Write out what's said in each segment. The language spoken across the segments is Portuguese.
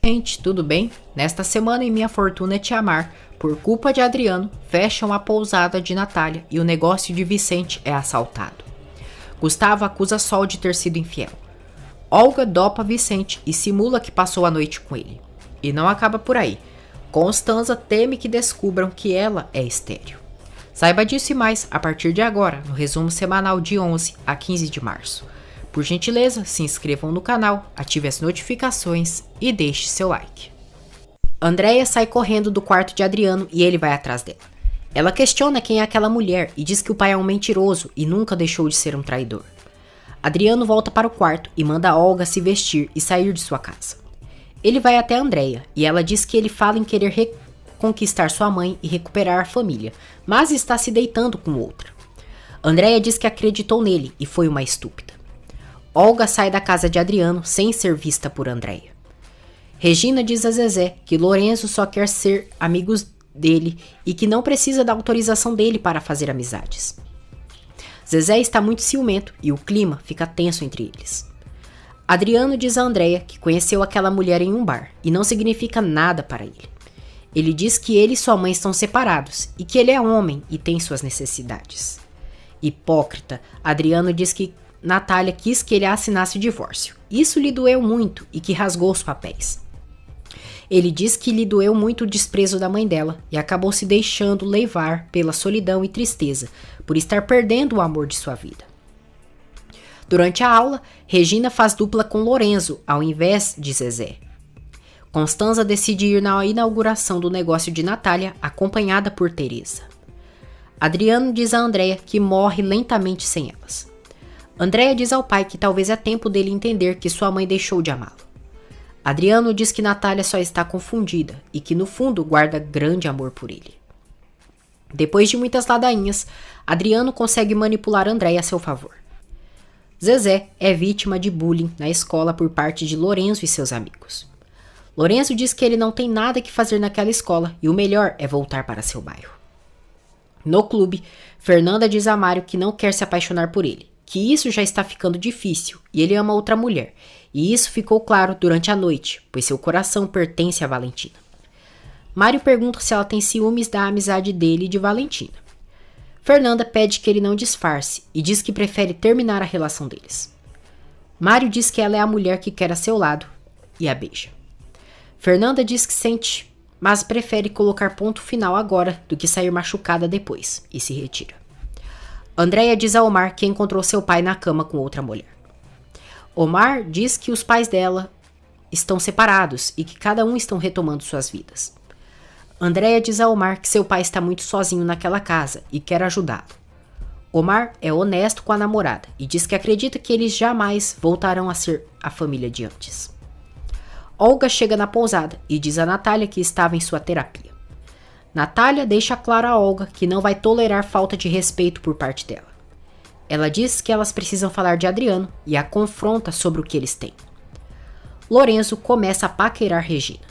Gente, tudo bem? Nesta semana em Minha Fortuna é Te Amar, por culpa de Adriano, fecham a pousada de Natália e o negócio de Vicente é assaltado. Gustavo acusa Sol de ter sido infiel. Olga dopa Vicente e simula que passou a noite com ele. E não acaba por aí. Constanza teme que descubram que ela é estéril. Saiba disso e mais a partir de agora, no resumo semanal de 11 a 15 de março. Por gentileza, se inscrevam no canal, ative as notificações e deixe seu like. Andréia sai correndo do quarto de Adriano e ele vai atrás dela. Ela questiona quem é aquela mulher e diz que o pai é um mentiroso e nunca deixou de ser um traidor. Adriano volta para o quarto e manda Olga se vestir e sair de sua casa. Ele vai até Andréia e ela diz que ele fala em querer reconquistar sua mãe e recuperar a família, mas está se deitando com outra. Andréia diz que acreditou nele e foi uma estúpida. Olga sai da casa de Adriano sem ser vista por Andréia. Regina diz a Zezé que Lorenzo só quer ser amigos dele e que não precisa da autorização dele para fazer amizades. Zezé está muito ciumento e o clima fica tenso entre eles. Adriano diz a Andréia que conheceu aquela mulher em um bar e não significa nada para ele. Ele diz que ele e sua mãe estão separados e que ele é homem e tem suas necessidades. Hipócrita, Adriano diz que Natália quis que ele assinasse o divórcio. Isso lhe doeu muito e que rasgou os papéis. Ele diz que lhe doeu muito o desprezo da mãe dela e acabou se deixando levar pela solidão e tristeza, por estar perdendo o amor de sua vida. Durante a aula, Regina faz dupla com Lorenzo, ao invés de Zezé. Constanza decide ir na inauguração do negócio de Natália, acompanhada por Teresa. Adriano diz a Andréia que morre lentamente sem elas. Andréia diz ao pai que talvez é tempo dele entender que sua mãe deixou de amá-lo. Adriano diz que Natália só está confundida e que no fundo guarda grande amor por ele. Depois de muitas ladainhas, Adriano consegue manipular Andréia a seu favor. Zezé é vítima de bullying na escola por parte de Lorenzo e seus amigos. Lorenzo diz que ele não tem nada que fazer naquela escola e o melhor é voltar para seu bairro. No clube, Fernanda diz a Mário que não quer se apaixonar por ele, que isso já está ficando difícil e ele ama outra mulher, e isso ficou claro durante a noite, pois seu coração pertence a Valentina. Mário pergunta se ela tem ciúmes da amizade dele e de Valentina. Fernanda pede que ele não disfarce e diz que prefere terminar a relação deles. Mário diz que ela é a mulher que quer a seu lado e a beija. Fernanda diz que sente, mas prefere colocar ponto final agora do que sair machucada depois e se retira. Andréia diz a Omar que encontrou seu pai na cama com outra mulher. Omar diz que os pais dela estão separados e que cada um estão retomando suas vidas. Andréia diz a Omar que seu pai está muito sozinho naquela casa e quer ajudá-lo. Omar é honesto com a namorada e diz que acredita que eles jamais voltarão a ser a família de antes. Olga chega na pousada e diz a Natália que estava em sua terapia. Natália deixa claro a Olga que não vai tolerar falta de respeito por parte dela. Ela diz que elas precisam falar de Adriano e a confronta sobre o que eles têm. Lorenzo começa a paquerar Regina.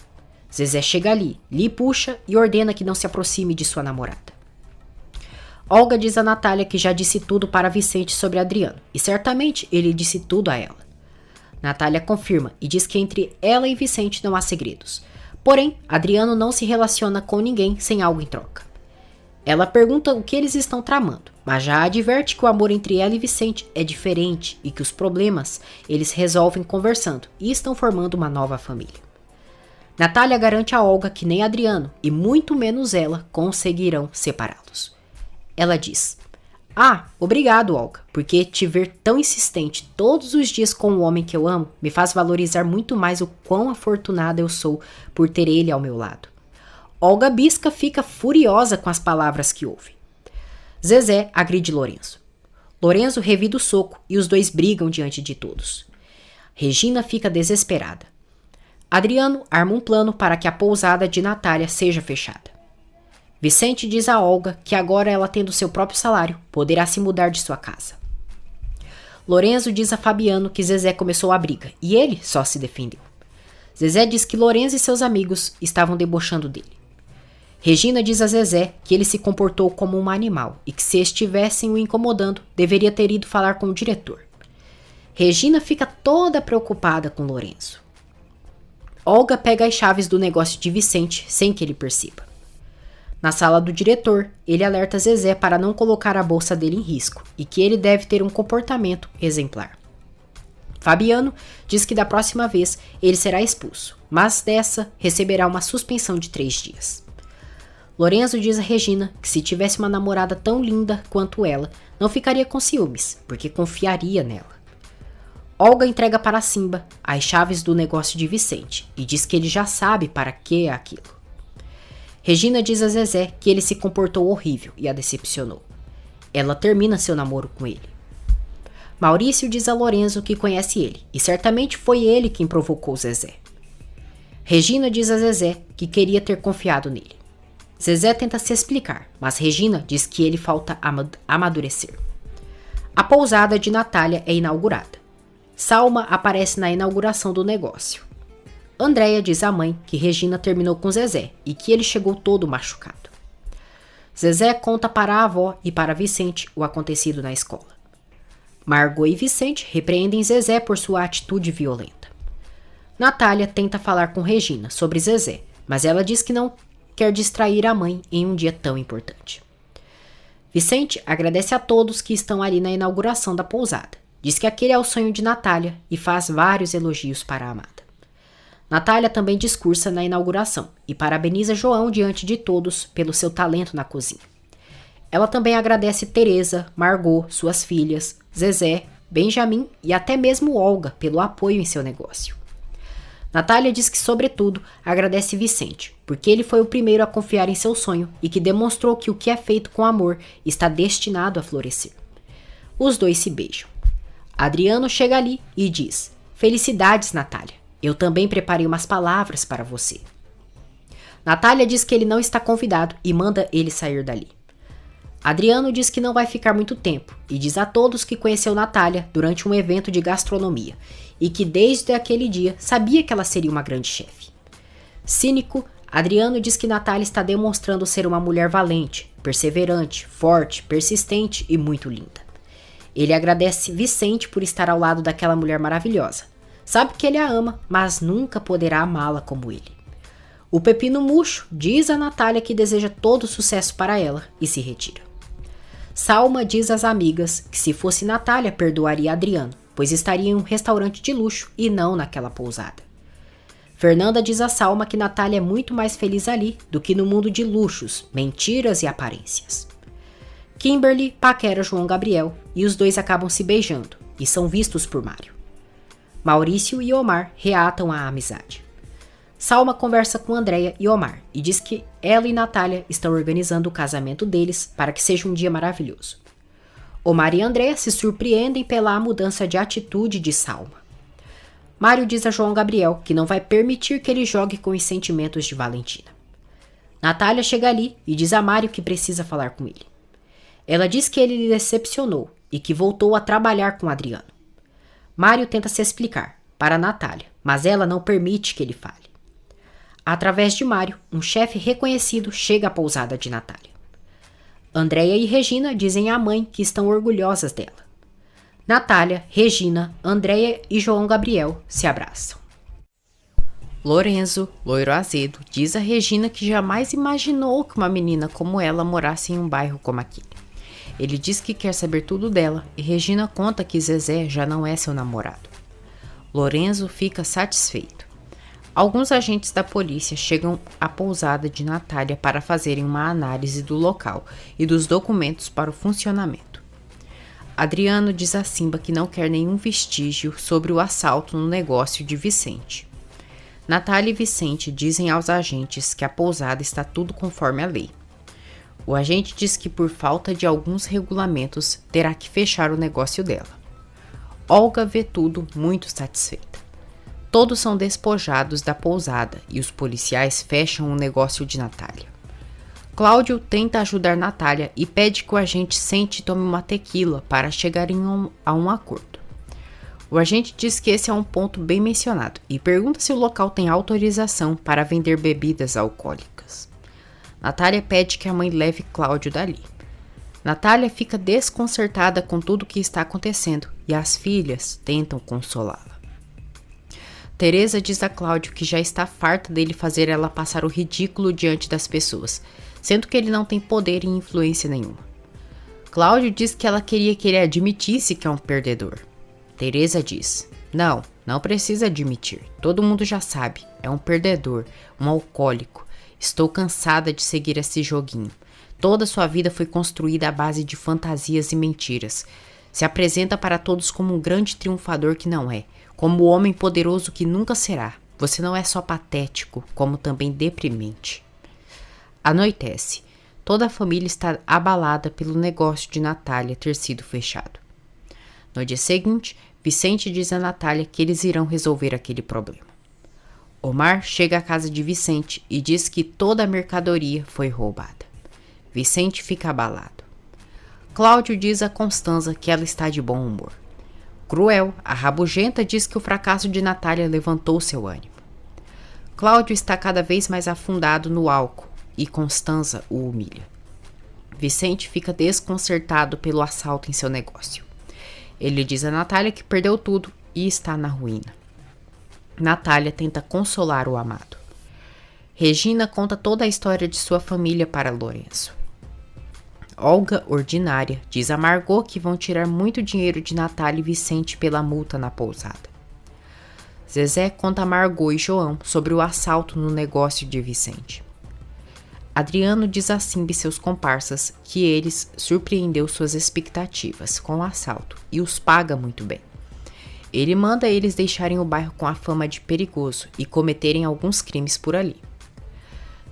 Zezé chega ali, lhe puxa e ordena que não se aproxime de sua namorada. Olga diz a Natália que já disse tudo para Vicente sobre Adriano e certamente ele disse tudo a ela. Natália confirma e diz que entre ela e Vicente não há segredos. Porém, Adriano não se relaciona com ninguém sem algo em troca. Ela pergunta o que eles estão tramando, mas já adverte que o amor entre ela e Vicente é diferente e que os problemas eles resolvem conversando e estão formando uma nova família. Natália garante a Olga que nem Adriano, e muito menos ela, conseguirão separá-los. Ela diz: obrigado, Olga, porque te ver tão insistente todos os dias com o homem que eu amo me faz valorizar muito mais o quão afortunada eu sou por ter ele ao meu lado. Olga Bisca fica furiosa com as palavras que ouve. Zezé agride Lorenzo. Lorenzo revida o soco e os dois brigam diante de todos. Regina fica desesperada. Adriano arma um plano para que a pousada de Natália seja fechada. Vicente diz a Olga que agora ela tendo seu próprio salário, poderá se mudar de sua casa. Lorenzo diz a Fabiano que Zezé começou a briga e ele só se defendeu. Zezé diz que Lorenzo e seus amigos estavam debochando dele. Regina diz a Zezé que ele se comportou como um animal e que se estivessem o incomodando, deveria ter ido falar com o diretor. Regina fica toda preocupada com Lorenzo. Olga pega as chaves do negócio de Vicente sem que ele perceba. Na sala do diretor, ele alerta Zezé para não colocar a bolsa dele em risco e que ele deve ter um comportamento exemplar. Fabiano diz que da próxima vez ele será expulso, mas dessa receberá uma suspensão de 3 dias. Lorenzo diz a Regina que se tivesse uma namorada tão linda quanto ela, não ficaria com ciúmes, porque confiaria nela. Olga entrega para Simba as chaves do negócio de Vicente e diz que ele já sabe para que é aquilo. Regina diz a Zezé que ele se comportou horrível e a decepcionou. Ela termina seu namoro com ele. Maurício diz a Lorenzo que conhece ele e certamente foi ele quem provocou Zezé. Regina diz a Zezé que queria ter confiado nele. Zezé tenta se explicar, mas Regina diz que ele falta amadurecer. A pousada de Natália é inaugurada. Salma aparece na inauguração do negócio. Andréia diz à mãe que Regina terminou com Zezé e que ele chegou todo machucado. Zezé conta para a avó e para Vicente o acontecido na escola. Margot e Vicente repreendem Zezé por sua atitude violenta. Natália tenta falar com Regina sobre Zezé, mas ela diz que não quer distrair a mãe em um dia tão importante. Vicente agradece a todos que estão ali na inauguração da pousada. Diz que aquele é o sonho de Natália e faz vários elogios para a amada. Natália também discursa na inauguração e parabeniza João diante de todos pelo seu talento na cozinha. Ela também agradece Teresa, Margot, suas filhas, Zezé, Benjamin e até mesmo Olga pelo apoio em seu negócio. Natália diz que, sobretudo, agradece Vicente, porque ele foi o primeiro a confiar em seu sonho e que demonstrou que o que é feito com amor está destinado a florescer. Os dois se beijam. Adriano chega ali e diz: "Felicidades, Natália. Eu também preparei umas palavras para você." Natália diz que ele não está convidado e manda ele sair dali. Adriano diz que não vai ficar muito tempo e diz a todos que conheceu Natália durante um evento de gastronomia e que desde aquele dia sabia que ela seria uma grande chefe. Cínico, Adriano diz que Natália está demonstrando ser uma mulher valente, perseverante, forte, persistente e muito linda. Ele agradece Vicente por estar ao lado daquela mulher maravilhosa. Sabe que ele a ama, mas nunca poderá amá-la como ele. O Pepino Murcho diz a Natália que deseja todo sucesso para ela e se retira. Salma diz às amigas que se fosse Natália perdoaria Adriano, pois estaria em um restaurante de luxo e não naquela pousada. Fernanda diz a Salma que Natália é muito mais feliz ali do que no mundo de luxos, mentiras e aparências. Kimberly paquera João Gabriel e os dois acabam se beijando e são vistos por Mário. Maurício e Omar reatam a amizade. Salma conversa com Andréia e Omar e diz que ela e Natália estão organizando o casamento deles para que seja um dia maravilhoso. Omar e Andréia se surpreendem pela mudança de atitude de Salma. Mário diz a João Gabriel que não vai permitir que ele jogue com os sentimentos de Valentina. Natália chega ali e diz a Mário que precisa falar com ele. Ela diz que ele lhe decepcionou e que voltou a trabalhar com Adriano. Mário tenta se explicar para Natália, mas ela não permite que ele fale. Através de Mário, um chefe reconhecido chega à pousada de Natália. Andréia e Regina dizem à mãe que estão orgulhosas dela. Natália, Regina, Andréia e João Gabriel se abraçam. Lorenzo, loiro azedo, diz a Regina que jamais imaginou que uma menina como ela morasse em um bairro como aquele. Ele diz que quer saber tudo dela e Regina conta que Zezé já não é seu namorado. Lorenzo fica satisfeito. Alguns agentes da polícia chegam à pousada de Natália para fazerem uma análise do local e dos documentos para o funcionamento. Adriano diz a Simba que não quer nenhum vestígio sobre o assalto no negócio de Vicente. Natália e Vicente dizem aos agentes que a pousada está tudo conforme a lei. O agente diz que por falta de alguns regulamentos terá que fechar o negócio dela. Olga vê tudo muito satisfeita. Todos são despojados da pousada e os policiais fecham o negócio de Natália. Cláudio tenta ajudar Natália e pede que o agente sente e tome uma tequila para chegarem a um acordo. O agente diz que esse é um ponto bem mencionado e pergunta se o local tem autorização para vender bebidas alcoólicas. Natália pede que a mãe leve Cláudio dali. Natália fica desconcertada com tudo o que está acontecendo e as filhas tentam consolá-la. Teresa diz a Cláudio que já está farta dele fazer ela passar o ridículo diante das pessoas, sendo que ele não tem poder e influência nenhuma. Cláudio diz que ela queria que ele admitisse que é um perdedor. Teresa diz: não precisa admitir, todo mundo já sabe, é um perdedor, um alcoólico. Estou cansada de seguir esse joguinho. Toda sua vida foi construída à base de fantasias e mentiras. Se apresenta para todos como um grande triunfador que não é, como o homem poderoso que nunca será. Você não é só patético, como também deprimente. Anoitece. Toda a família está abalada pelo negócio de Natália ter sido fechado. No dia seguinte, Vicente diz a Natália que eles irão resolver aquele problema. Omar chega à casa de Vicente e diz que toda a mercadoria foi roubada. Vicente fica abalado. Cláudio diz a Constanza que ela está de bom humor. Cruel, a rabugenta, diz que o fracasso de Natália levantou seu ânimo. Cláudio está cada vez mais afundado no álcool e Constanza o humilha. Vicente fica desconcertado pelo assalto em seu negócio. Ele diz a Natália que perdeu tudo e está na ruína. Natália tenta consolar o amado. Regina conta toda a história de sua família para Lourenço. Olga, ordinária, diz a Margot que vão tirar muito dinheiro de Natália e Vicente pela multa na pousada. Zezé conta a Margot e João sobre o assalto no negócio de Vicente. Adriano diz a Simba e seus comparsas que eles surpreendeu suas expectativas com o assalto e os paga muito bem. Ele manda eles deixarem o bairro com a fama de perigoso e cometerem alguns crimes por ali.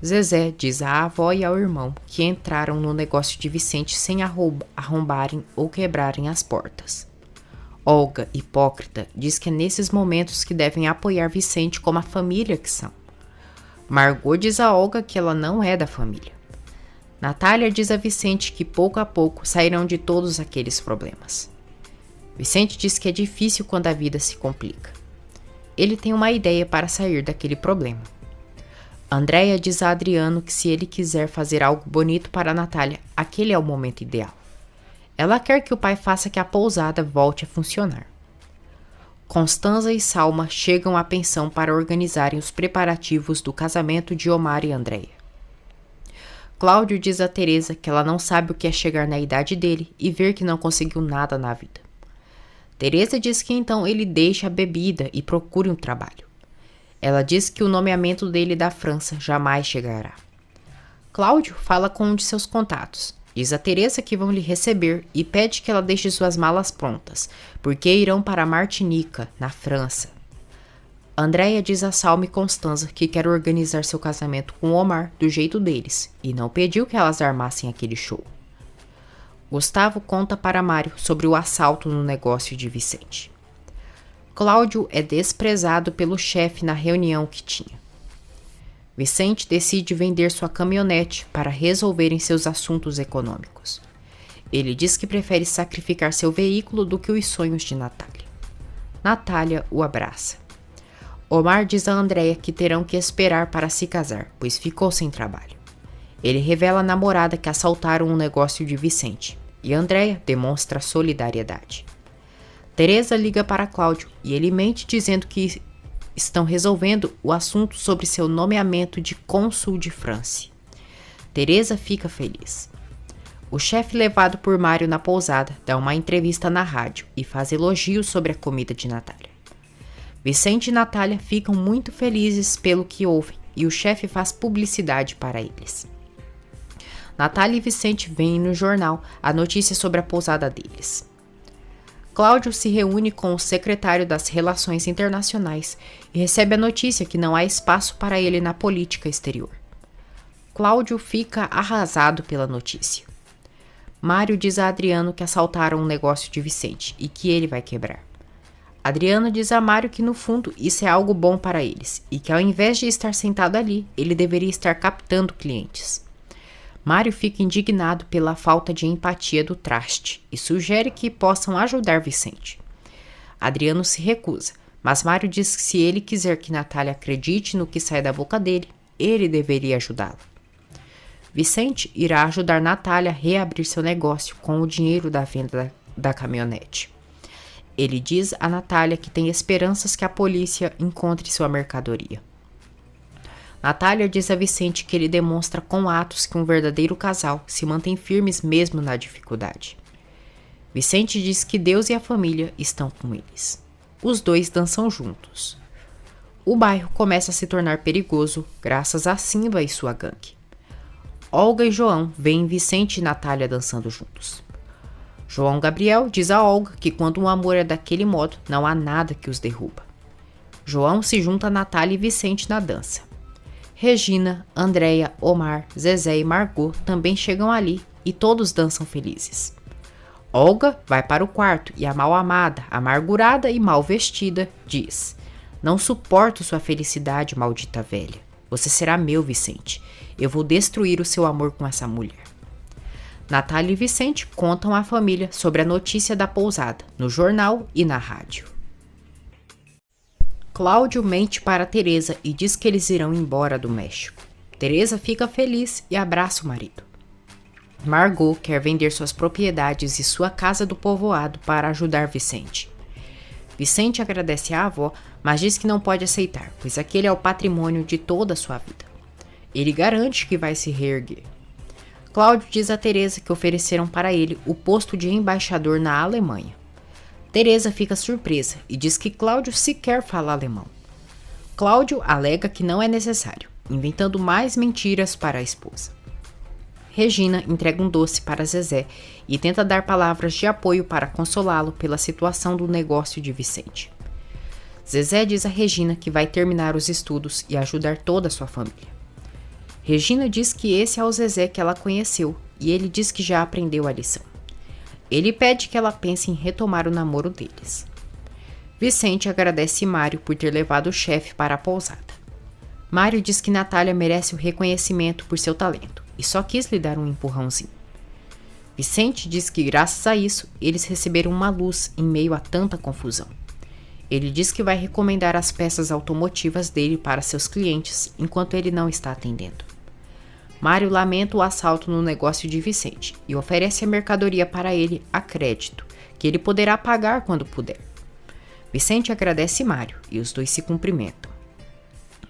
Zezé diz à avó e ao irmão que entraram no negócio de Vicente sem arrombarem ou quebrarem as portas. Olga, hipócrita, diz que é nesses momentos que devem apoiar Vicente como a família que são. Margot diz a Olga que ela não é da família. Natália diz a Vicente que pouco a pouco sairão de todos aqueles problemas. Vicente diz que é difícil quando a vida se complica. Ele tem uma ideia para sair daquele problema. Andréia diz a Adriano que se ele quiser fazer algo bonito para a Natália, aquele é o momento ideal. Ela quer que o pai faça que a pousada volte a funcionar. Constanza e Salma chegam à pensão para organizarem os preparativos do casamento de Omar e Andréia. Cláudio diz a Teresa que ela não sabe o que é chegar na idade dele e ver que não conseguiu nada na vida. Teresa diz que então ele deixe a bebida e procure um trabalho. Ela diz que o nomeamento dele da França jamais chegará. Cláudio fala com um de seus contatos. Diz a Teresa que vão lhe receber e pede que ela deixe suas malas prontas, porque irão para Martinica, na França. Andréia diz a Salma e Constanza que quer organizar seu casamento com Omar do jeito deles e não pediu que elas armassem aquele show. Gustavo conta para Mário sobre o assalto no negócio de Vicente. Cláudio é desprezado pelo chefe na reunião que tinha. Vicente decide vender sua caminhonete para resolverem seus assuntos econômicos. Ele diz que prefere sacrificar seu veículo do que os sonhos de Natália. Natália o abraça. Omar diz a Andréia que terão que esperar para se casar, pois ficou sem trabalho. Ele revela à namorada que assaltaram um negócio de Vicente, e Andréia demonstra solidariedade. Teresa liga para Cláudio e ele mente dizendo que estão resolvendo o assunto sobre seu nomeamento de cônsul de França. Teresa fica feliz. O chefe levado por Mário na pousada dá uma entrevista na rádio e faz elogios sobre a comida de Natália. Vicente e Natália ficam muito felizes pelo que ouvem e o chefe faz publicidade para eles. Natália e Vicente veem no jornal a notícia sobre a pousada deles. Cláudio se reúne com o secretário das Relações Internacionais e recebe a notícia que não há espaço para ele na política exterior. Cláudio fica arrasado pela notícia. Mário diz a Adriano que assaltaram um negócio de Vicente e que ele vai quebrar. Adriano diz a Mário que no fundo isso é algo bom para eles e que ao invés de estar sentado ali, ele deveria estar captando clientes. Mário fica indignado pela falta de empatia do traste e sugere que possam ajudar Vicente. Adriano se recusa, mas Mário diz que se ele quiser que Natália acredite no que sai da boca dele, ele deveria ajudá-la. Vicente irá ajudar Natália a reabrir seu negócio com o dinheiro da venda da caminhonete. Ele diz a Natália que tem esperanças que a polícia encontre sua mercadoria. Natália diz a Vicente que ele demonstra com atos que um verdadeiro casal se mantém firmes mesmo na dificuldade. Vicente diz que Deus e a família estão com eles. Os dois dançam juntos. O bairro começa a se tornar perigoso graças a Simba e sua gangue. Olga e João veem Vicente e Natália dançando juntos. João Gabriel diz a Olga que quando um amor é daquele modo, não há nada que os derruba. João se junta a Natália e Vicente na dança. Regina, Andréia, Omar, Zezé e Margot também chegam ali e todos dançam felizes. Olga vai para o quarto e a mal-amada, amargurada e mal vestida, diz: "Não suporto sua felicidade, maldita velha. Você será meu, Vicente. Eu vou destruir o seu amor com essa mulher." Natália e Vicente contam à família sobre a notícia da pousada, no jornal e na rádio. Cláudio mente para Teresa e diz que eles irão embora do México. Teresa fica feliz e abraça o marido. Margot quer vender suas propriedades e sua casa do povoado para ajudar Vicente. Vicente agradece à avó, mas diz que não pode aceitar, pois aquele é o patrimônio de toda a sua vida. Ele garante que vai se reerguer. Cláudio diz a Teresa que ofereceram para ele o posto de embaixador na Alemanha. Teresa fica surpresa e diz que Cláudio sequer fala alemão. Cláudio alega que não é necessário, inventando mais mentiras para a esposa. Regina entrega um doce para Zezé e tenta dar palavras de apoio para consolá-lo pela situação do negócio de Vicente. Zezé diz a Regina que vai terminar os estudos e ajudar toda a sua família. Regina diz que esse é o Zezé que ela conheceu e ele diz que já aprendeu a lição. Ele pede que ela pense em retomar o namoro deles. Vicente agradece Mário por ter levado o chefe para a pousada. Mário diz que Natália merece o reconhecimento por seu talento e só quis lhe dar um empurrãozinho. Vicente diz que graças a isso eles receberam uma luz em meio a tanta confusão. Ele diz que vai recomendar as peças automotivas dele para seus clientes enquanto ele não está atendendo. Mário lamenta o assalto no negócio de Vicente e oferece a mercadoria para ele a crédito, que ele poderá pagar quando puder. Vicente agradece Mário e os dois se cumprimentam.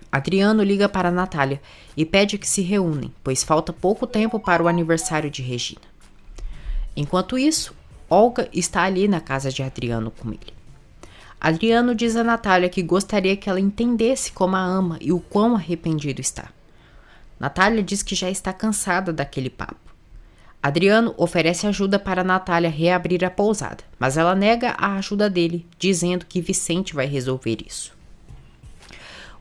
Adriano liga para Natália e pede que se reúnem, pois falta pouco tempo para o aniversário de Regina. Enquanto isso, Olga está ali na casa de Adriano com ele. Adriano diz a Natália que gostaria que ela entendesse como a ama e o quão arrependido está. Natália diz que já está cansada daquele papo. Adriano oferece ajuda para Natália reabrir a pousada, mas ela nega a ajuda dele, dizendo que Vicente vai resolver isso.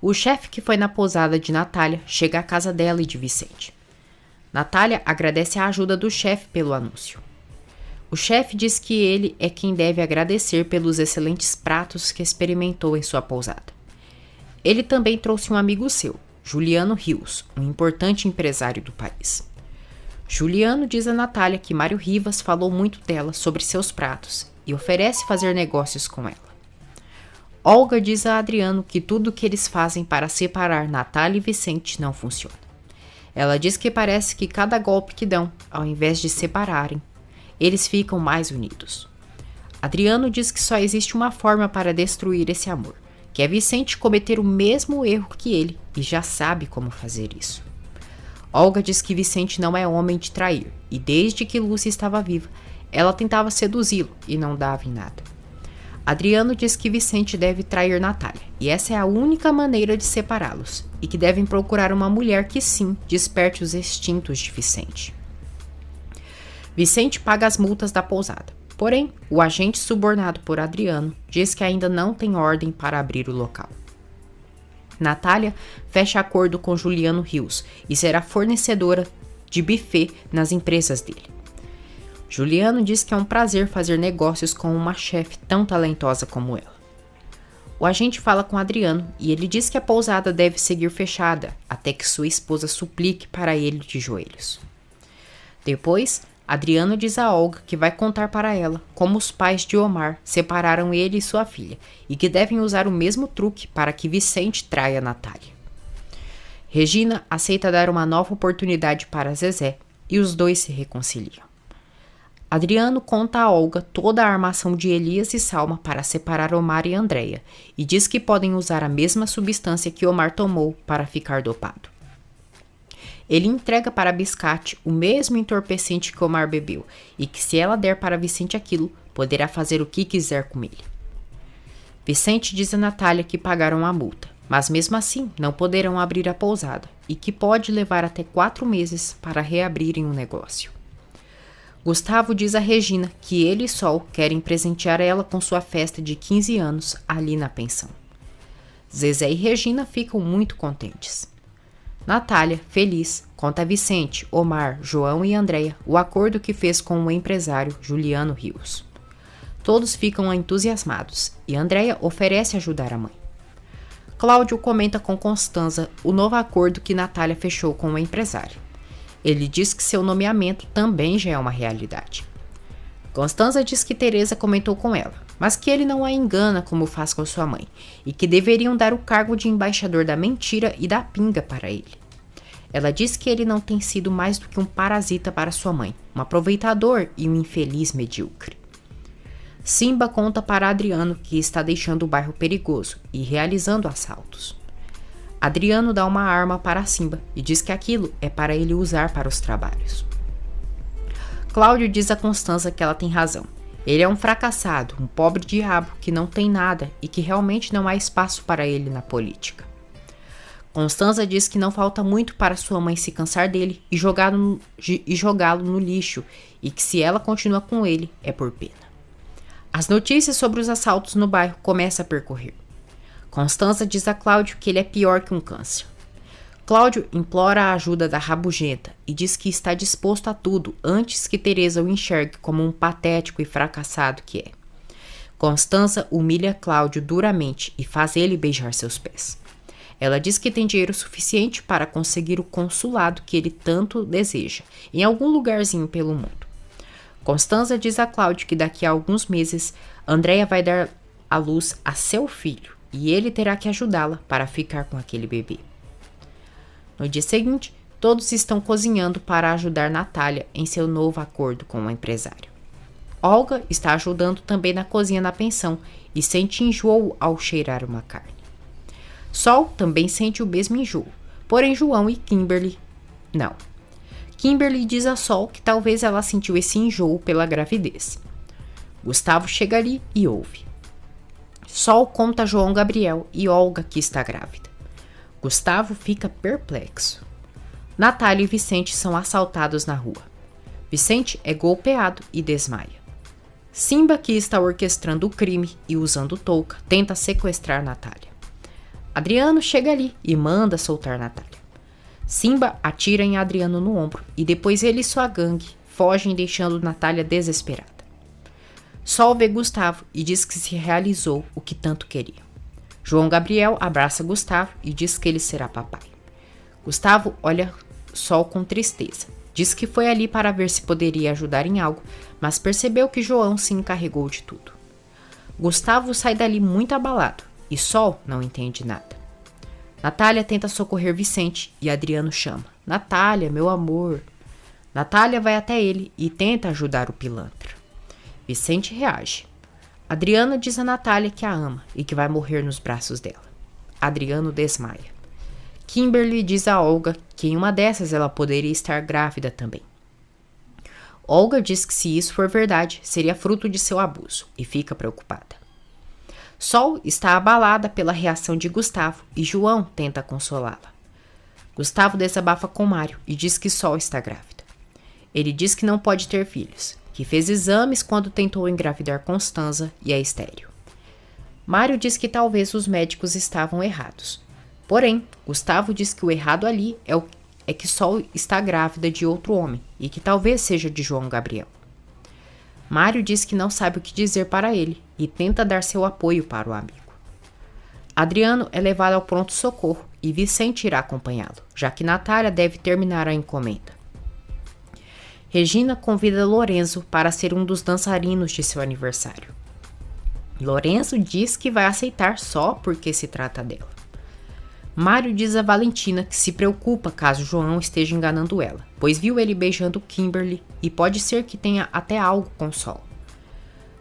O chefe que foi na pousada de Natália chega à casa dela e de Vicente. Natália agradece a ajuda do chefe pelo anúncio. O chefe diz que ele é quem deve agradecer pelos excelentes pratos que experimentou em sua pousada. Ele também trouxe um amigo seu, Juliano Rios, um importante empresário do país. Juliano diz a Natália que Mário Rivas falou muito dela sobre seus pratos e oferece fazer negócios com ela. Olga diz a Adriano que tudo o que eles fazem para separar Natália e Vicente não funciona. Ela diz que parece que cada golpe que dão, ao invés de separarem, eles ficam mais unidos. Adriano diz que só existe uma forma para destruir esse amor, que é Vicente cometer o mesmo erro que ele e já sabe como fazer isso. Olga diz que Vicente não é homem de trair e desde que Lúcia estava viva, ela tentava seduzi-lo e não dava em nada. Adriano diz que Vicente deve trair Natália e essa é a única maneira de separá-los e que devem procurar uma mulher que sim desperte os instintos de Vicente. Vicente paga as multas da pousada, porém o agente subornado por Adriano diz que ainda não tem ordem para abrir o local. Natália fecha acordo com Juliano Rios e será fornecedora de buffet nas empresas dele. Juliano diz que é um prazer fazer negócios com uma chefe tão talentosa como ela. O agente fala com Adriano e ele diz que a pousada deve seguir fechada até que sua esposa suplique para ele de joelhos. Depois, Adriano diz a Olga que vai contar para ela como os pais de Omar separaram ele e sua filha e que devem usar o mesmo truque para que Vicente traia Natália. Regina aceita dar uma nova oportunidade para Zezé e os dois se reconciliam. Adriano conta a Olga toda a armação de Elias e Salma para separar Omar e Andréia e diz que podem usar a mesma substância que Omar tomou para ficar dopado. Ele entrega para Biscate o mesmo entorpecente que Omar bebeu e que, se ela der para Vicente aquilo, poderá fazer o que quiser com ele. Vicente diz a Natália que pagaram a multa, mas mesmo assim não poderão abrir a pousada e que pode levar até 4 meses para reabrirem o negócio. Gustavo diz a Regina que ele e Sol querem presentear ela com sua festa de 15 anos ali na pensão. Zezé e Regina ficam muito contentes. Natália, feliz, conta a Vicente, Omar, João e Andréia o acordo que fez com o empresário Juliano Rios. Todos ficam entusiasmados e Andréia oferece ajudar a mãe. Cláudio comenta com Constanza o novo acordo que Natália fechou com o empresário. Ele diz que seu nomeamento também já é uma realidade. Constanza diz que Teresa comentou com ela, mas que ele não a engana como faz com sua mãe, e que deveriam dar o cargo de embaixador da mentira e da pinga para ele. Ela diz que ele não tem sido mais do que um parasita para sua mãe, um aproveitador e um infeliz medíocre. Simba conta para Adriano que está deixando o bairro perigoso e realizando assaltos. Adriano dá uma arma para Simba e diz que aquilo é para ele usar para os trabalhos. Cláudio diz a Constanza que ela tem razão. Ele é um fracassado, um pobre diabo que não tem nada e que realmente não há espaço para ele na política. Constanza diz que não falta muito para sua mãe se cansar dele e jogá-lo no lixo e que se ela continua com ele é por pena. As notícias sobre os assaltos no bairro começam a percorrer. Constanza diz a Cláudio que ele é pior que um câncer. Cláudio implora a ajuda da rabugenta e diz que está disposto a tudo antes que Teresa o enxergue como um patético e fracassado que é. Constanza humilha Cláudio duramente e faz ele beijar seus pés. Ela diz que tem dinheiro suficiente para conseguir o consulado que ele tanto deseja, em algum lugarzinho pelo mundo. Constanza diz a Cláudio que daqui a alguns meses Andréia vai dar à luz a seu filho e ele terá que ajudá-la para ficar com aquele bebê. No dia seguinte, todos estão cozinhando para ajudar Natália em seu novo acordo com o empresário. Olga está ajudando também na cozinha na pensão e sente enjoo ao cheirar uma carne. Sol também sente o mesmo enjoo, porém João e Kimberly não. Kimberly diz a Sol que talvez ela sentiu esse enjoo pela gravidez. Gustavo chega ali e ouve. Sol conta a João Gabriel e Olga que está grávida. Gustavo fica perplexo. Natália e Vicente são assaltados na rua. Vicente é golpeado e desmaia. Simba, que está orquestrando o crime e usando touca, tenta sequestrar Natália. Adriano chega ali e manda soltar Natália. Simba atira em Adriano no ombro e depois ele e sua gangue fogem deixando Natália desesperada. Sol vê Gustavo e diz que se realizou o que tanto queria. João Gabriel abraça Gustavo e diz que ele será papai. Gustavo olha Sol com tristeza. Diz que foi ali para ver se poderia ajudar em algo, mas percebeu que João se encarregou de tudo. Gustavo sai dali muito abalado e Sol não entende nada. Natália tenta socorrer Vicente e Adriano chama. Natália, meu amor. Natália vai até ele e tenta ajudar o pilantra. Vicente reage. Adriano diz a Natália que a ama e que vai morrer nos braços dela. Adriano desmaia. Kimberly diz a Olga que em uma dessas ela poderia estar grávida também. Olga diz que se isso for verdade, seria fruto de seu abuso e fica preocupada. Sol está abalada pela reação de Gustavo e João tenta consolá-la. Gustavo desabafa com Mário e diz que Sol está grávida. Ele diz que não pode ter filhos, que fez exames quando tentou engravidar Constanza e é estéril. Mário diz que talvez os médicos estavam errados. Porém, Gustavo diz que o errado ali é que Sol está grávida de outro homem e que talvez seja de João Gabriel. Mário diz que não sabe o que dizer para ele e tenta dar seu apoio para o amigo. Adriano é levado ao pronto-socorro e Vicente irá acompanhá-lo, já que Natália deve terminar a encomenda. Regina convida Lorenzo para ser um dos dançarinos de seu aniversário. Lorenzo diz que vai aceitar só porque se trata dela. Mário diz a Valentina que se preocupa caso João esteja enganando ela, pois viu ele beijando Kimberly e pode ser que tenha até algo com Sol.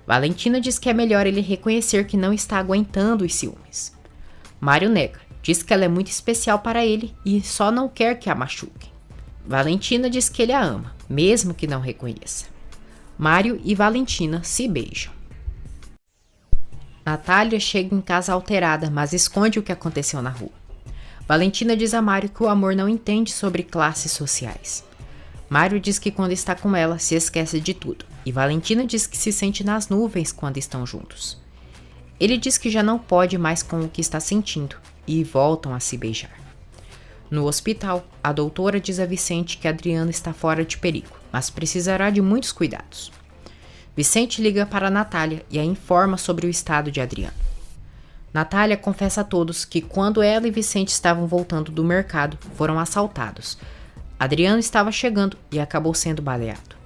Valentina diz que é melhor ele reconhecer que não está aguentando os ciúmes. Mário nega, diz que ela é muito especial para ele e só não quer que a machuquem. Valentina diz que ele a ama, mesmo que não reconheça. Mário e Valentina se beijam. Natália chega em casa alterada, mas esconde o que aconteceu na rua. Valentina diz a Mário que o amor não entende sobre classes sociais. Mário diz que quando está com ela se esquece de tudo, e Valentina diz que se sente nas nuvens quando estão juntos. Ele diz que já não pode mais com o que está sentindo, e voltam a se beijar. No hospital, a doutora diz a Vicente que Adriano está fora de perigo, mas precisará de muitos cuidados. Vicente liga para Natália e a informa sobre o estado de Adriano. Natália confessa a todos que quando ela e Vicente estavam voltando do mercado, foram assaltados. Adriano estava chegando e acabou sendo baleado.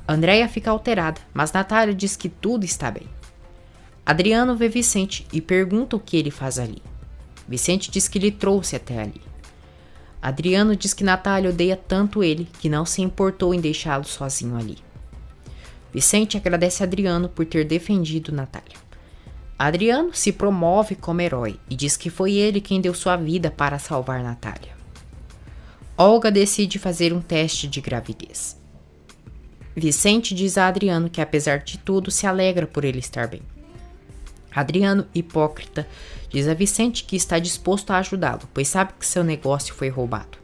Andréia fica alterada, mas Natália diz que tudo está bem. Adriano vê Vicente e pergunta o que ele faz ali. Vicente diz que lhe trouxe até ali. Adriano diz que Natália odeia tanto ele que não se importou em deixá-lo sozinho ali. Vicente agradece a Adriano por ter defendido Natália. Adriano se promove como herói e diz que foi ele quem deu sua vida para salvar Natália. Olga decide fazer um teste de gravidez. Vicente diz a Adriano que apesar de tudo se alegra por ele estar bem. Adriano, hipócrita, diz a Vicente que está disposto a ajudá-lo, pois sabe que seu negócio foi roubado.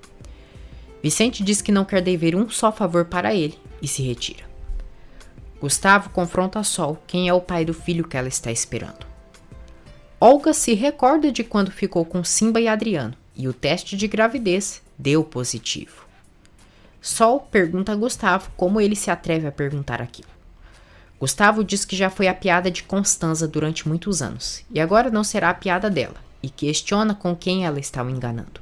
Vicente diz que não quer dever um só favor para ele e se retira. Gustavo confronta Sol, quem é o pai do filho que ela está esperando. Olga se recorda de quando ficou com Simba e Adriano, e o teste de gravidez deu positivo. Sol pergunta a Gustavo como ele se atreve a perguntar aquilo. Gustavo diz que já foi a piada de Constanza durante muitos anos, e agora não será a piada dela, e questiona com quem ela está o enganando.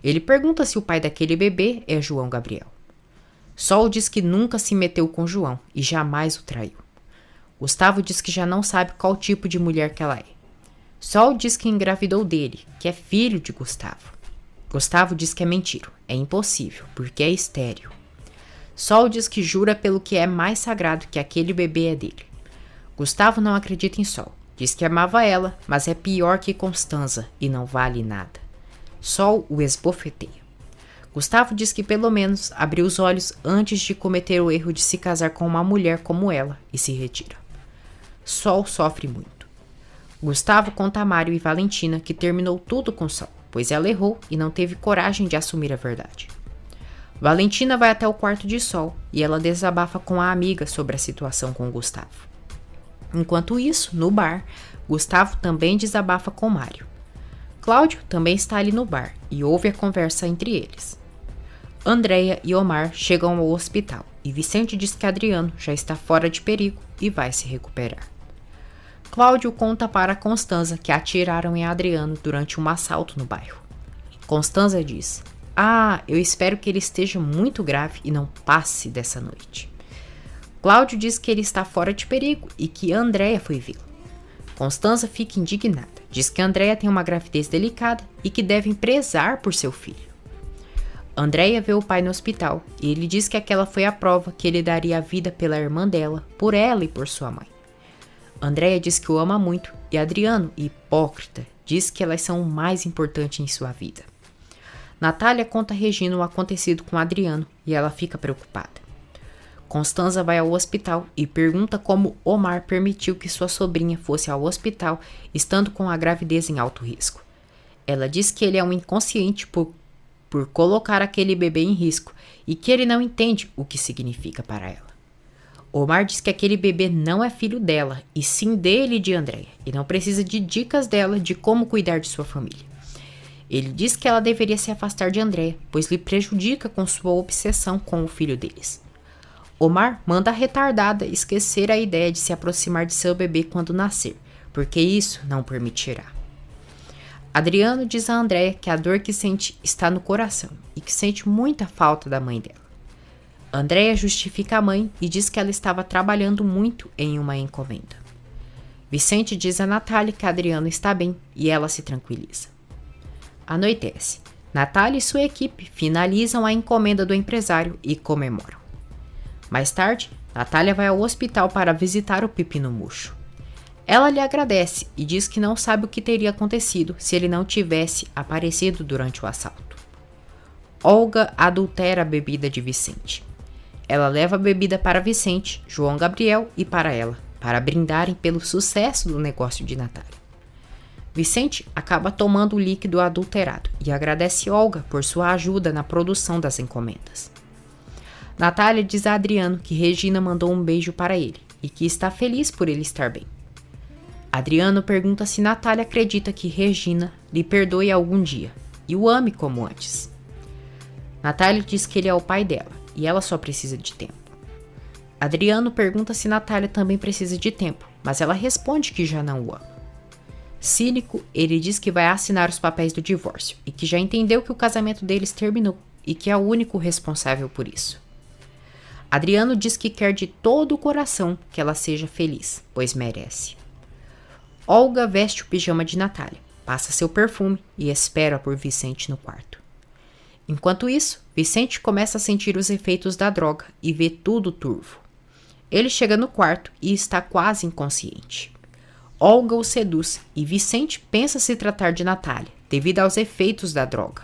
Ele pergunta se o pai daquele bebê é João Gabriel. Sol diz que nunca se meteu com João e jamais o traiu. Gustavo diz que já não sabe qual tipo de mulher que ela é. Sol diz que engravidou dele, que é filho de Gustavo. Gustavo diz que é mentira, é impossível, porque é estéril. Sol diz que jura pelo que é mais sagrado que aquele bebê é dele. Gustavo não acredita em Sol, diz que amava ela, mas é pior que Constanza e não vale nada. Sol o esbofeteia. Gustavo diz que pelo menos abriu os olhos antes de cometer o erro de se casar com uma mulher como ela e se retira. Sol sofre muito. Gustavo conta a Mário e Valentina que terminou tudo com Sol, pois ela errou e não teve coragem de assumir a verdade. Valentina vai até o quarto de Sol e ela desabafa com a amiga sobre a situação com Gustavo. Enquanto isso, no bar, Gustavo também desabafa com Mário. Cláudio também está ali no bar e ouve a conversa entre eles. Andréia e Omar chegam ao hospital e Vicente diz que Adriano já está fora de perigo e vai se recuperar. Cláudio conta para Constanza que atiraram em Adriano durante um assalto no bairro. Constanza diz: "Ah, eu espero que ele esteja muito grave e não passe dessa noite." Cláudio diz que ele está fora de perigo e que Andréia foi vê-lo. Constanza fica indignada, diz que Andréia tem uma gravidez delicada e que devem prezar por seu filho. Andréia vê o pai no hospital e ele diz que aquela foi a prova que ele daria a vida pela irmã dela, por ela e por sua mãe. Andréia diz que o ama muito e Adriano, hipócrita, diz que elas são o mais importante em sua vida. Natália conta a Regina o acontecido com Adriano e ela fica preocupada. Constanza vai ao hospital e pergunta como Omar permitiu que sua sobrinha fosse ao hospital estando com a gravidez em alto risco. Ela diz que ele é um inconsciente por colocar aquele bebê em risco e que ele não entende o que significa para ela. Omar diz que aquele bebê não é filho dela, e sim dele e de Andréia, e não precisa de dicas dela de como cuidar de sua família. Ele diz que ela deveria se afastar de Andréia, pois lhe prejudica com sua obsessão com o filho deles. Omar manda a retardada esquecer a ideia de se aproximar de seu bebê quando nascer, porque isso não permitirá. Adriano diz a Andréia que a dor que sente está no coração e que sente muita falta da mãe dela. Andréia justifica a mãe e diz que ela estava trabalhando muito em uma encomenda. Vicente diz a Natália que Adriano está bem e ela se tranquiliza. Anoitece. Natália e sua equipe finalizam a encomenda do empresário e comemoram. Mais tarde, Natália vai ao hospital para visitar o Pepino Murcho. Ela lhe agradece e diz que não sabe o que teria acontecido se ele não tivesse aparecido durante o assalto. Olga adultera a bebida de Vicente. Ela leva a bebida para Vicente, João Gabriel e para ela, para brindarem pelo sucesso do negócio de Natália. Vicente acaba tomando o líquido adulterado e agradece Olga por sua ajuda na produção das encomendas. Natália diz a Adriano que Regina mandou um beijo para ele e que está feliz por ele estar bem. Adriano pergunta se Natália acredita que Regina lhe perdoe algum dia e o ame como antes. Natália diz que ele é o pai dela e ela só precisa de tempo. Adriano pergunta se Natália também precisa de tempo, mas ela responde que já não o ama. Cínico, ele diz que vai assinar os papéis do divórcio e que já entendeu que o casamento deles terminou e que é o único responsável por isso. Adriano diz que quer de todo o coração que ela seja feliz, pois merece. Olga veste o pijama de Natália, passa seu perfume e espera por Vicente no quarto. Enquanto isso, Vicente começa a sentir os efeitos da droga e vê tudo turvo. Ele chega no quarto e está quase inconsciente. Olga o seduz e Vicente pensa se tratar de Natália, devido aos efeitos da droga.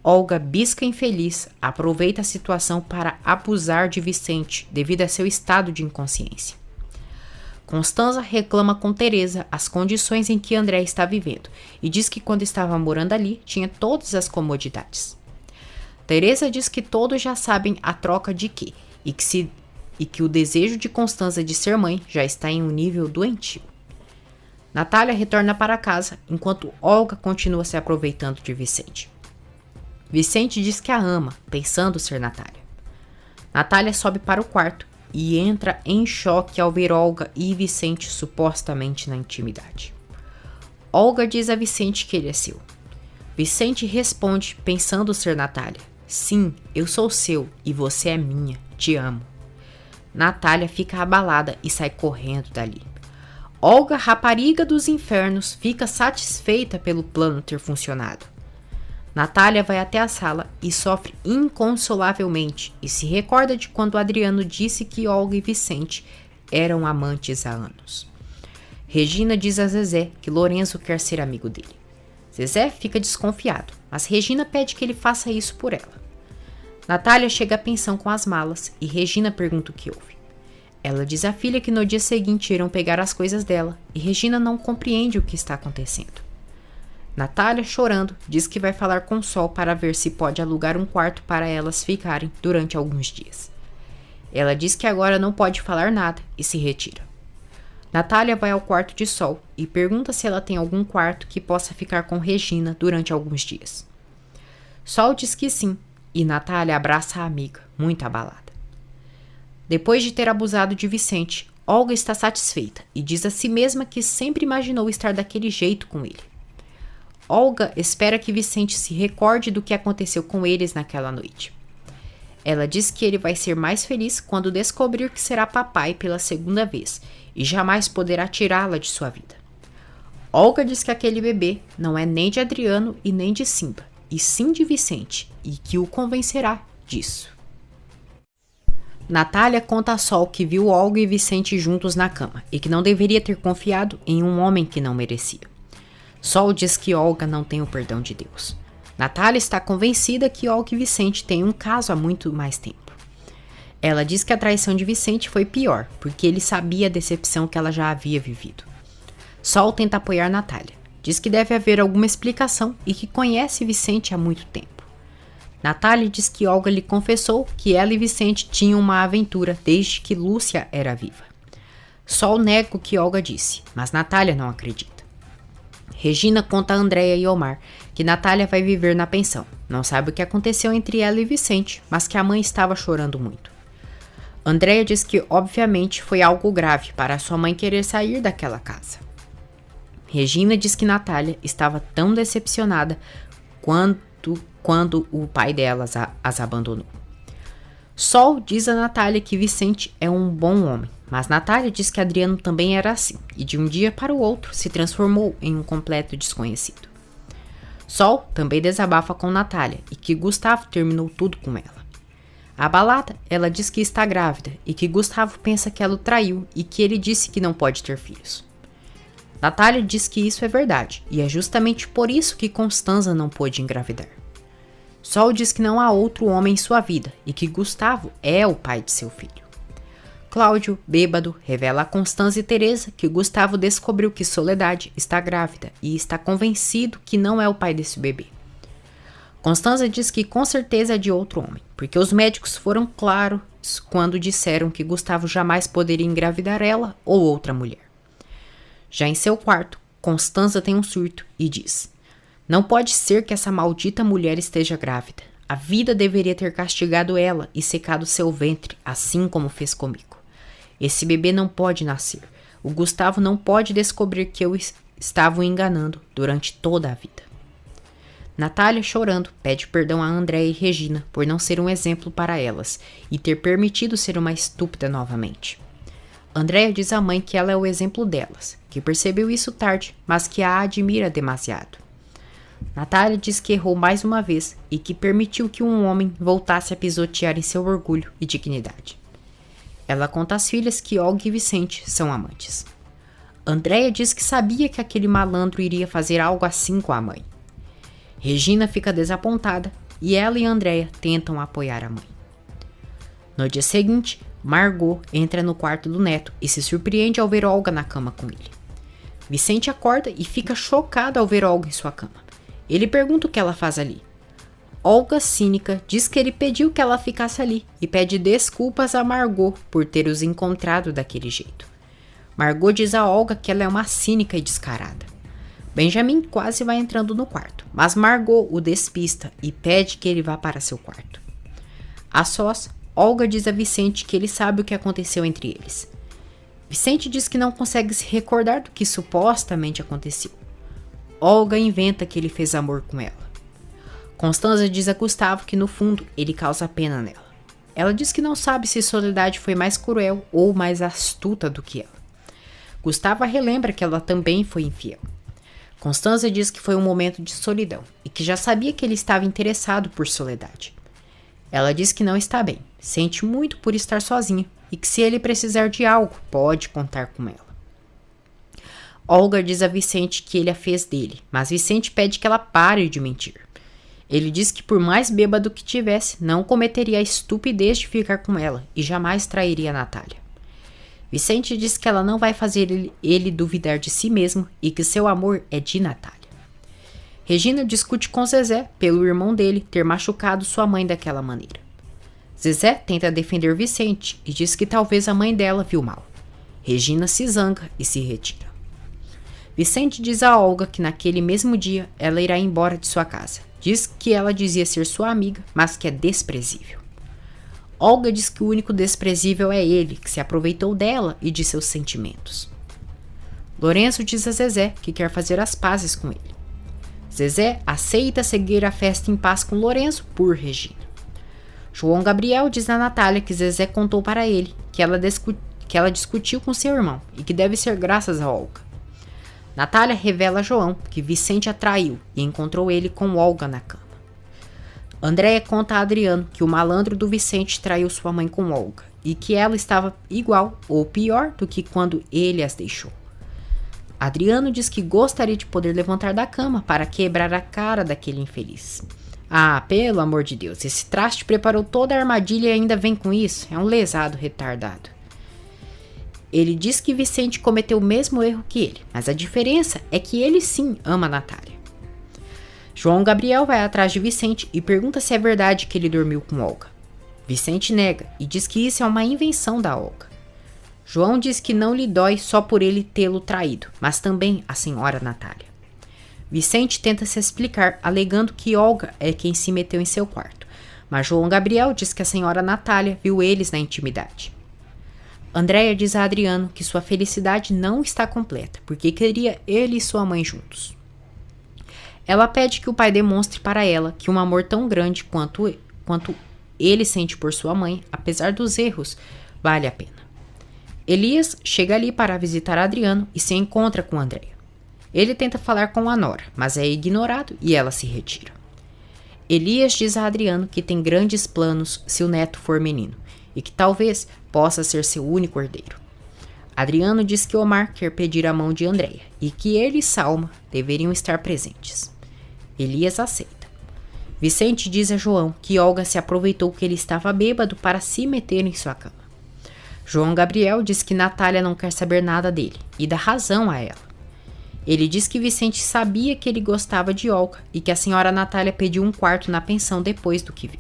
Olga, bisca infeliz, aproveita a situação para abusar de Vicente devido a seu estado de inconsciência. Constanza reclama com Teresa as condições em que André está vivendo e diz que quando estava morando ali tinha todas as comodidades. Teresa diz que todos já sabem a troca de quê e que o desejo de Constanza de ser mãe já está em um nível doentio. Natália retorna para casa enquanto Olga continua se aproveitando de Vicente. Vicente diz que a ama, pensando ser Natália. Natália sobe para o quarto e entra em choque ao ver Olga e Vicente supostamente na intimidade. Olga diz a Vicente que ele é seu. Vicente responde pensando ser Natália. Sim, eu sou seu e você é minha, te amo. Natália fica abalada e sai correndo dali. Olga, rapariga dos infernos, fica satisfeita pelo plano ter funcionado. Natália vai até a sala e sofre inconsolavelmente e se recorda de quando Adriano disse que Olga e Vicente eram amantes há anos. Regina diz a Zezé que Lorenzo quer ser amigo dele. Zezé fica desconfiado, mas Regina pede que ele faça isso por ela. Natália chega à pensão com as malas e Regina pergunta o que houve. Ela diz à filha que no dia seguinte irão pegar as coisas dela e Regina não compreende o que está acontecendo. Natália, chorando, diz que vai falar com Sol para ver se pode alugar um quarto para elas ficarem durante alguns dias. Ela diz que agora não pode falar nada e se retira. Natália vai ao quarto de Sol e pergunta se ela tem algum quarto que possa ficar com Regina durante alguns dias. Sol diz que sim e Natália abraça a amiga, muito abalada. Depois de ter abusado de Vicente, Olga está satisfeita e diz a si mesma que sempre imaginou estar daquele jeito com ele. Olga espera que Vicente se recorde do que aconteceu com eles naquela noite. Ela diz que ele vai ser mais feliz quando descobrir que será papai pela segunda vez e jamais poderá tirá-la de sua vida. Olga diz que aquele bebê não é nem de Adriano e nem de Simba, e sim de Vicente, e que o convencerá disso. Natália conta a Sol que viu Olga e Vicente juntos na cama e que não deveria ter confiado em um homem que não merecia. Sol diz que Olga não tem o perdão de Deus. Natália está convencida que Olga e Vicente têm um caso há muito mais tempo. Ela diz que a traição de Vicente foi pior, porque ele sabia a decepção que ela já havia vivido. Sol tenta apoiar Natália. Diz que deve haver alguma explicação e que conhece Vicente há muito tempo. Natália diz que Olga lhe confessou que ela e Vicente tinham uma aventura desde que Lúcia era viva. Sol nega o que Olga disse, mas Natália não acredita. Regina conta a Andréia e Omar que Natália vai viver na pensão. Não sabe o que aconteceu entre ela e Vicente, mas que a mãe estava chorando muito. Andréia diz que, obviamente, foi algo grave para sua mãe querer sair daquela casa. Regina diz que Natália estava tão decepcionada quando o pai delas as abandonou. Sol diz a Natália que Vicente é um bom homem, mas Natália diz que Adriano também era assim, e de um dia para o outro se transformou em um completo desconhecido. Sol também desabafa com Natália e que Gustavo terminou tudo com ela. Abalada, ela diz que está grávida e que Gustavo pensa que ela o traiu e que ele disse que não pode ter filhos. Natália diz que isso é verdade e é justamente por isso que Constanza não pôde engravidar. Sol diz que não há outro homem em sua vida e que Gustavo é o pai de seu filho. Cláudio, bêbado, revela a Constanza e Teresa que Gustavo descobriu que Soledade está grávida e está convencido que não é o pai desse bebê. Constanza diz que com certeza é de outro homem, porque os médicos foram claros quando disseram que Gustavo jamais poderia engravidar ela ou outra mulher. Já em seu quarto, Constanza tem um surto e diz: "Não pode ser que essa maldita mulher esteja grávida. A vida deveria ter castigado ela e secado seu ventre, assim como fez comigo. Esse bebê não pode nascer. O Gustavo não pode descobrir que eu estava o enganando durante toda a vida." Natália, chorando, pede perdão a Andréia e Regina por não ser um exemplo para elas e ter permitido ser uma estúpida novamente. Andréia diz à mãe que ela é o exemplo delas, que percebeu isso tarde, mas que a admira demasiado. Natália diz que errou mais uma vez e que permitiu que um homem voltasse a pisotear em seu orgulho e dignidade. Ela conta às filhas que Olga e Vicente são amantes. Andréia diz que sabia que aquele malandro iria fazer algo assim com a mãe. Regina fica desapontada e ela e Andréia tentam apoiar a mãe. No dia seguinte, Margot entra no quarto do neto e se surpreende ao ver Olga na cama com ele. Vicente acorda e fica chocado ao ver Olga em sua cama. Ele pergunta o que ela faz ali. Olga, cínica, diz que ele pediu que ela ficasse ali e pede desculpas a Margot por ter os encontrado daquele jeito. Margot diz a Olga que ela é uma cínica e descarada. Benjamin quase vai entrando no quarto, mas Margot o despista e pede que ele vá para seu quarto. A sós, Olga diz a Vicente que ele sabe o que aconteceu entre eles. Vicente diz que não consegue se recordar do que supostamente aconteceu. Olga inventa que ele fez amor com ela. Constanza diz a Gustavo que no fundo ele causa pena nela. Ela diz que não sabe se Soledade foi mais cruel ou mais astuta do que ela. Gustavo relembra que ela também foi infiel. Constanza diz que foi um momento de solidão e que já sabia que ele estava interessado por Soledade. Ela diz que não está bem, sente muito por estar sozinha e que se ele precisar de algo, pode contar com ela. Olga diz a Vicente que ele a fez dele, mas Vicente pede que ela pare de mentir. Ele diz que por mais bêbado que tivesse, não cometeria a estupidez de ficar com ela e jamais trairia a Natália. Vicente diz que ela não vai fazer ele duvidar de si mesmo e que seu amor é de Natália. Regina discute com Zezé pelo irmão dele ter machucado sua mãe daquela maneira. Zezé tenta defender Vicente e diz que talvez a mãe dela viu mal. Regina se zanga e se retira. Vicente diz a Olga que naquele mesmo dia ela irá embora de sua casa. Diz que ela dizia ser sua amiga, mas que é desprezível. Olga diz que o único desprezível é ele, que se aproveitou dela e de seus sentimentos. Lourenço diz a Zezé que quer fazer as pazes com ele. Zezé aceita seguir a festa em paz com Lourenço por Regina. João Gabriel diz a Natália que Zezé contou para ele que ela discutiu com seu irmão e que deve ser graças a Olga. Natália revela a João que Vicente a traiu e encontrou ele com Olga na cama. Andréia conta a Adriano que o malandro do Vicente traiu sua mãe com Olga e que ela estava igual ou pior do que quando ele as deixou. Adriano diz que gostaria de poder levantar da cama para quebrar a cara daquele infeliz. Ah, pelo amor de Deus, esse traste preparou toda a armadilha e ainda vem com isso? É um lesado retardado. Ele diz que Vicente cometeu o mesmo erro que ele, mas a diferença é que ele sim ama Natália. João Gabriel vai atrás de Vicente e pergunta se é verdade que ele dormiu com Olga. Vicente nega e diz que isso é uma invenção da Olga. João diz que não lhe dói só por ele tê-lo traído, mas também a senhora Natália. Vicente tenta se explicar, alegando que Olga é quem se meteu em seu quarto, mas João Gabriel diz que a senhora Natália viu eles na intimidade. Andréia diz a Adriano que sua felicidade não está completa, porque queria ele e sua mãe juntos. Ela pede que o pai demonstre para ela que um amor tão grande quanto ele sente por sua mãe, apesar dos erros, vale a pena. Elias chega ali para visitar Adriano e se encontra com Andréia. Ele tenta falar com a nora, mas é ignorado e ela se retira. Elias diz a Adriano que tem grandes planos se o neto for menino e que talvez possa ser seu único herdeiro. Adriano diz que Omar quer pedir a mão de Andréia e que ele e Salma deveriam estar presentes. Elias aceita. Vicente diz a João que Olga se aproveitou que ele estava bêbado para se meter em sua cama. João Gabriel diz que Natália não quer saber nada dele e dá razão a ela. Ele diz que Vicente sabia que ele gostava de Olga e que a senhora Natália pediu um quarto na pensão depois do que viu.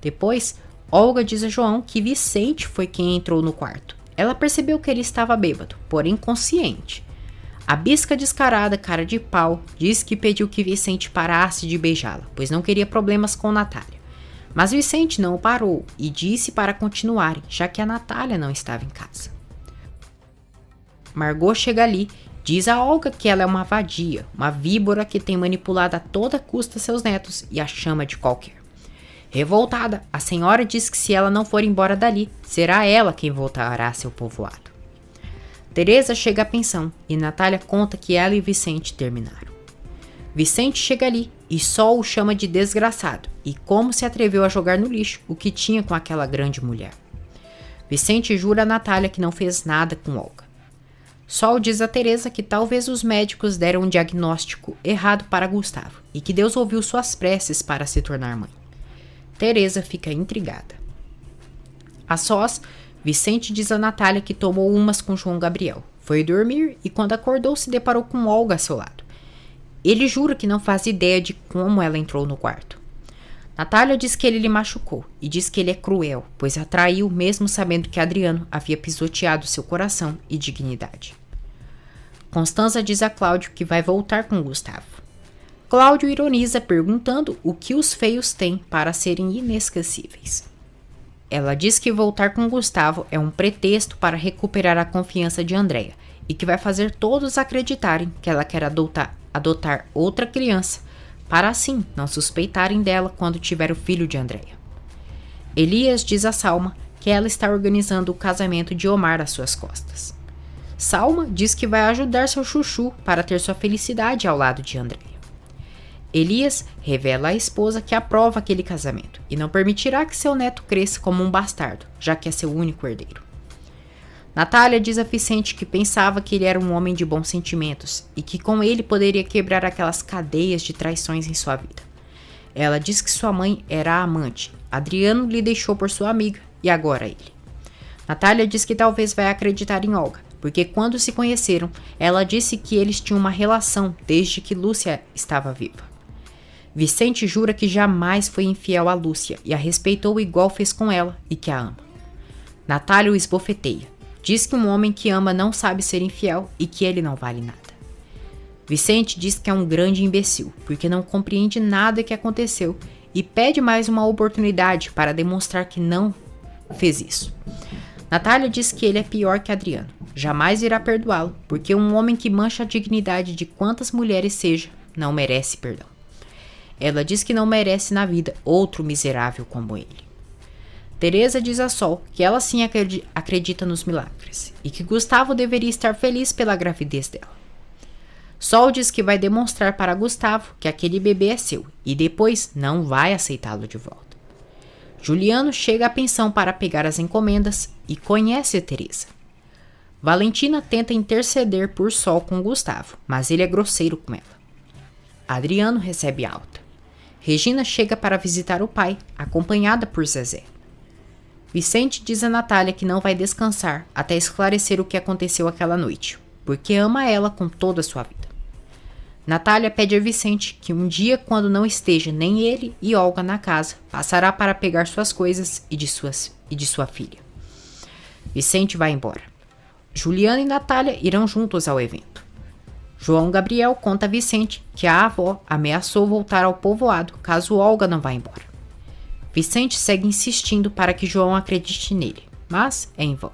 Depois, Olga diz a João que Vicente foi quem entrou no quarto. Ela percebeu que ele estava bêbado, porém consciente. A bisca descarada, cara de pau, diz que pediu que Vicente parasse de beijá-la, pois não queria problemas com Natália. Mas Vicente não o parou e disse para continuarem, já que a Natália não estava em casa. Margot chega ali, diz a Olga que ela é uma vadia, uma víbora que tem manipulado a toda custa seus netos e a chama de qualquer. Revoltada, a senhora diz que se ela não for embora dali, será ela quem voltará a seu povoado. Teresa chega à pensão e Natália conta que ela e Vicente terminaram. Vicente chega ali e só o chama de desgraçado e como se atreveu a jogar no lixo o que tinha com aquela grande mulher. Vicente jura a Natália que não fez nada com Olga. Sol diz a Teresa que talvez os médicos deram um diagnóstico errado para Gustavo e que Deus ouviu suas preces para se tornar mãe. Teresa fica intrigada. A sós, Vicente diz a Natália que tomou umas com João Gabriel, foi dormir e quando acordou se deparou com Olga a seu lado. Ele jura que não faz ideia de como ela entrou no quarto. Natália diz que ele lhe machucou e diz que ele é cruel, pois a traiu mesmo sabendo que Adriano havia pisoteado seu coração e dignidade. Constança diz a Cláudio que vai voltar com Gustavo. Cláudio ironiza perguntando o que os feios têm para serem inesquecíveis. Ela diz que voltar com Gustavo é um pretexto para recuperar a confiança de Andréia e que vai fazer todos acreditarem que ela quer adotar outra criança para assim não suspeitarem dela quando tiver o filho de Andréia. Elias diz a Salma que ela está organizando o casamento de Omar às suas costas. Salma diz que vai ajudar seu chuchu para ter sua felicidade ao lado de Andréia. Elias revela à esposa que aprova aquele casamento e não permitirá que seu neto cresça como um bastardo, já que é seu único herdeiro. Natália diz a Vicente que pensava que ele era um homem de bons sentimentos e que com ele poderia quebrar aquelas cadeias de traições em sua vida. Ela diz que sua mãe era a amante, Adriano lhe deixou por sua amiga e agora ele. Natália diz que talvez vai acreditar em Olga, porque quando se conheceram, ela disse que eles tinham uma relação desde que Lúcia estava viva. Vicente jura que jamais foi infiel a Lúcia e a respeitou igual fez com ela e que a ama. Natália o esbofeteia. Diz que um homem que ama não sabe ser infiel e que ele não vale nada. Vicente diz que é um grande imbecil, porque não compreende nada que aconteceu e pede mais uma oportunidade para demonstrar que não fez isso. Natália diz que ele é pior que Adriano, jamais irá perdoá-lo, porque um homem que mancha a dignidade de quantas mulheres seja, não merece perdão. Ela diz que não merece na vida outro miserável como ele. Teresa diz a Sol que ela sim acredita nos milagres e que Gustavo deveria estar feliz pela gravidez dela. Sol diz que vai demonstrar para Gustavo que aquele bebê é seu e depois não vai aceitá-lo de volta. Juliano chega à pensão para pegar as encomendas e conhece Teresa. Valentina tenta interceder por Sol com Gustavo, mas ele é grosseiro com ela. Adriano recebe alta. Regina chega para visitar o pai, acompanhada por Zezé. Vicente diz a Natália que não vai descansar até esclarecer o que aconteceu aquela noite, porque ama ela com toda a sua vida. Natália pede a Vicente que um dia, quando não esteja nem ele e Olga na casa, passará para pegar suas coisas e de sua filha. Vicente vai embora. Juliana e Natália irão juntos ao evento. João Gabriel conta a Vicente que a avó ameaçou voltar ao povoado caso Olga não vá embora. Vicente segue insistindo para que João acredite nele, mas é em vão.